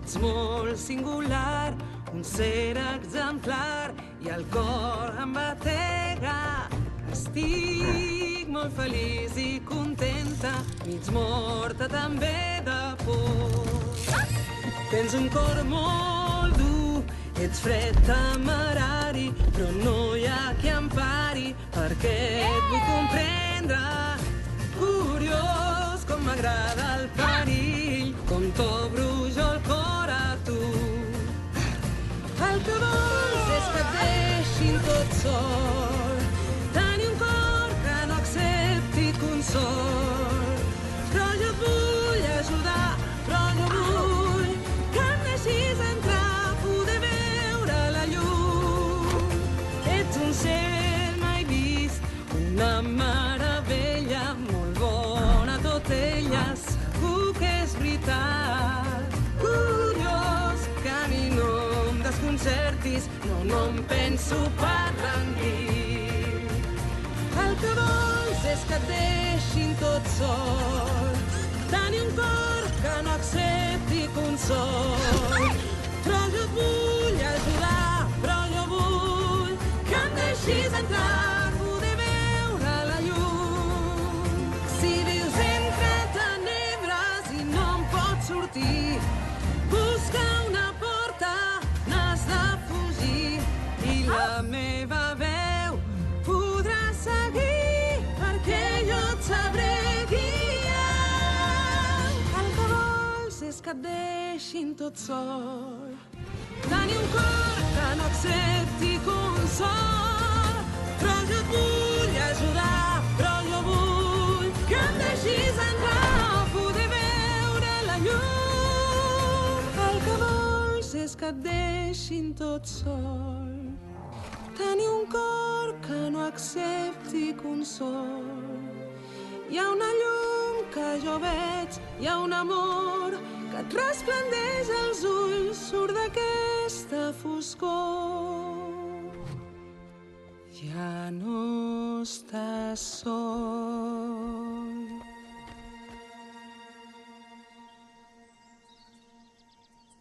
Ets molt singular, un ser exemplar, i el cor em batega. Estic molt feliç i contenta, mig morta també de por. Tens un cor molt dur, ets fred, temerari, però no hi ha qui em pari, perquè et vull comprendre. Curiós com m'agrada el perill, com t'obro jo el cor a tu. El que vols és que et deixin tot sol, tenir un cor que no accepti consol. Però jo et vull ajudar, però no vull que em deixis entrar, poder veure la llum. Ets un cel mai vist, una meravella, molt bona tot ella, segur que és veritat. Curiós que a mi no em desconcertis, no em penso per rendir. El que vols és que et deixin tot sol, tenir un cor que no accepti consol. Però jo et vull ajudar, però jo vull que em deixis entrar, poder veure la llum. Si vius entre tenebres i no en pots sortir, busca una porta, n'has de fugir, i la meva veu podrà seguir, perquè jo et sabré guiar. El que vols és que et deixin tot sol, tenir un cor que no accepti consol. Però jo et vull ajudar, però jo vull que em deixis entrar, poder veure la llum. El que vols és que et deixin tot sol, tenir un cor que no accepti consol. Hi ha una llum que jo veig, hi ha un amor que et resplendeix als ulls, surt d'aquesta foscor. Ja no estàs sol.